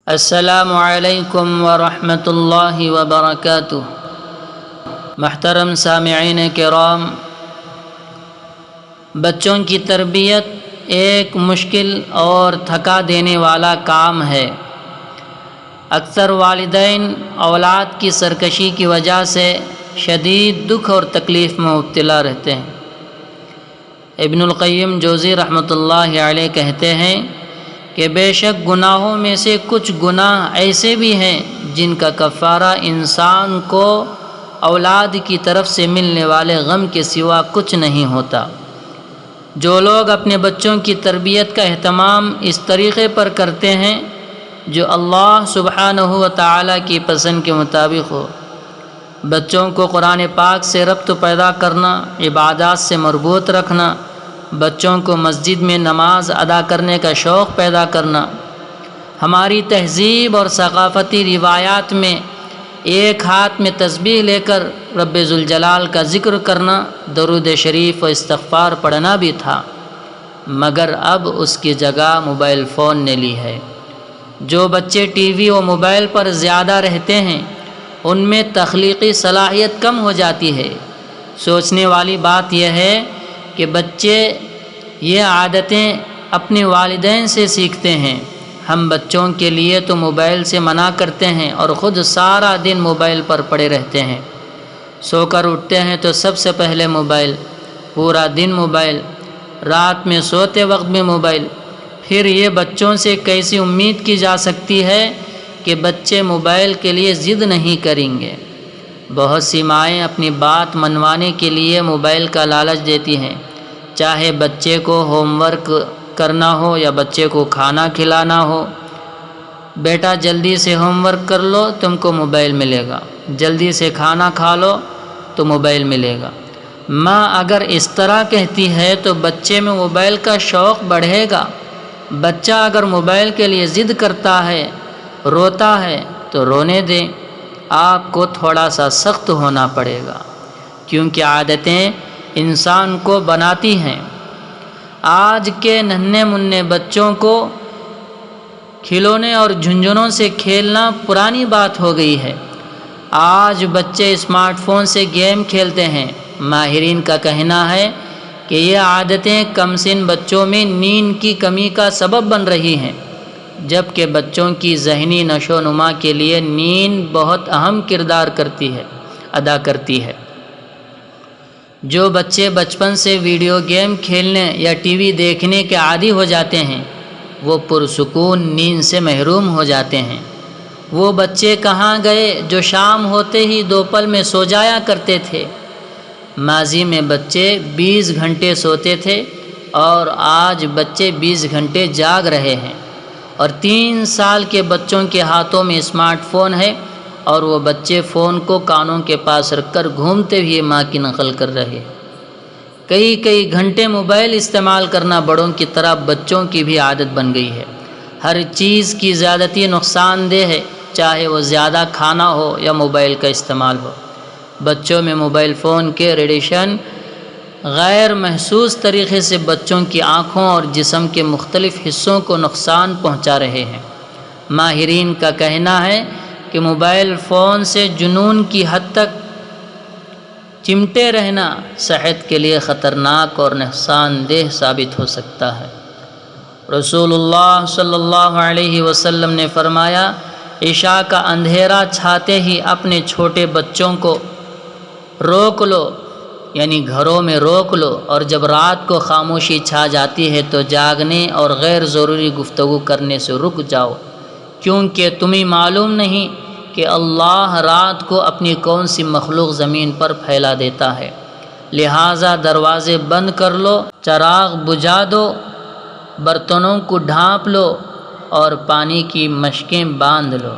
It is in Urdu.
السلام علیکم ورحمۃ اللہ وبرکاتہ۔ محترم سامعین کرام، بچوں کی تربیت ایک مشکل اور تھکا دینے والا کام ہے۔ اکثر والدین اولاد کی سرکشی کی وجہ سے شدید دکھ اور تکلیف میں مبتلا رہتے ہیں۔ ابن القیم جوزی رحمۃ اللہ علیہ کہتے ہیں کہ بے شک گناہوں میں سے کچھ گناہ ایسے بھی ہیں جن کا کفارہ انسان کو اولاد کی طرف سے ملنے والے غم کے سوا کچھ نہیں ہوتا۔ جو لوگ اپنے بچوں کی تربیت کا اہتمام اس طریقے پر کرتے ہیں جو اللہ سبحانہ و تعالیٰ کی پسند کے مطابق ہو، بچوں کو قرآن پاک سے ربط پیدا کرنا، عبادات سے مربوط رکھنا، بچوں کو مسجد میں نماز ادا کرنے کا شوق پیدا کرنا، ہماری تہذیب اور ثقافتی روایات میں ایک ہاتھ میں تسبیح لے کر رب ذوالجلال کا ذکر کرنا، درود شریف و استغفار پڑھنا بھی تھا، مگر اب اس کی جگہ موبائل فون نے لی ہے۔ جو بچے ٹی وی و موبائل پر زیادہ رہتے ہیں ان میں تخلیقی صلاحیت کم ہو جاتی ہے۔ سوچنے والی بات یہ ہے کہ بچے یہ عادتیں اپنے والدین سے سیکھتے ہیں۔ ہم بچوں کے لیے تو موبائل سے منع کرتے ہیں اور خود سارا دن موبائل پر پڑے رہتے ہیں۔ سو کر اٹھتے ہیں تو سب سے پہلے موبائل، پورا دن موبائل، رات میں سوتے وقت بھی موبائل۔ پھر یہ بچوں سے کیسی امید کی جا سکتی ہے کہ بچے موبائل کے لیے ضد نہیں کریں گے؟ بہت سی مائیں اپنی بات منوانے کے لیے موبائل کا لالچ دیتی ہیں، چاہے بچے کو ہوم ورک کرنا ہو یا بچے کو کھانا کھلانا ہو۔ بیٹا جلدی سے ہوم ورک کر لو، تم کو موبائل ملے گا، جلدی سے کھانا کھا لو تو موبائل ملے گا۔ ماں اگر اس طرح کہتی ہے تو بچے میں موبائل کا شوق بڑھے گا۔ بچہ اگر موبائل کے لیے ضد کرتا ہے، روتا ہے تو رونے دیں، آپ کو تھوڑا سا سخت ہونا پڑے گا، کیونکہ عادتیں انسان کو بناتی ہیں۔ آج کے ننھے منھے بچوں کو کھلونے اور جھنجھنوں سے کھیلنا پرانی بات ہو گئی ہے۔ آج بچے اسمارٹ فون سے گیم کھیلتے ہیں۔ ماہرین کا کہنا ہے کہ یہ عادتیں کم سن بچوں میں نیند کی کمی کا سبب بن رہی ہیں، جبکہ بچوں کی ذہنی نشو و نما کے لیے نیند بہت اہم کردار ادا کرتی ہے۔ جو بچے بچپن سے ویڈیو گیم کھیلنے یا ٹی وی دیکھنے کے عادی ہو جاتے ہیں وہ پرسکون نیند سے محروم ہو جاتے ہیں۔ وہ بچے کہاں گئے جو شام ہوتے ہی دو پل میں سو جایا کرتے تھے؟ ماضی میں بچے 20 گھنٹے سوتے تھے اور آج بچے 20 گھنٹے جاگ رہے ہیں، اور 3 سال کے بچوں کے ہاتھوں میں اسمارٹ فون ہے اور وہ بچے فون کو کانوں کے پاس رکھ کر گھومتے ہوئے ماں کی نقل کر رہے ہیں۔ کئی گھنٹے موبائل استعمال کرنا بڑوں کی طرح بچوں کی بھی عادت بن گئی ہے۔ ہر چیز کی زیادتی نقصان دہ ہے، چاہے وہ زیادہ کھانا ہو یا موبائل کا استعمال ہو۔ بچوں میں موبائل فون کے ریڈیشن غیر محسوس طریقے سے بچوں کی آنکھوں اور جسم کے مختلف حصوں کو نقصان پہنچا رہے ہیں۔ ماہرین کا کہنا ہے کہ موبائل فون سے جنون کی حد تک چمٹے رہنا صحت کے لیے خطرناک اور نقصان دہ ثابت ہو سکتا ہے۔ رسول اللہ صلی اللہ علیہ وسلم نے فرمایا، عشاء کا اندھیرا چھاتے ہی اپنے چھوٹے بچوں کو روک لو، یعنی گھروں میں روک لو، اور جب رات کو خاموشی چھا جاتی ہے تو جاگنے اور غیر ضروری گفتگو کرنے سے رک جاؤ، کیونکہ تمہیں معلوم نہیں کہ اللہ رات کو اپنی کون سی مخلوق زمین پر پھیلا دیتا ہے۔ لہٰذا دروازے بند کر لو، چراغ بجھا دو، برتنوں کو ڈھانپ لو اور پانی کی مشکیں باندھ لو۔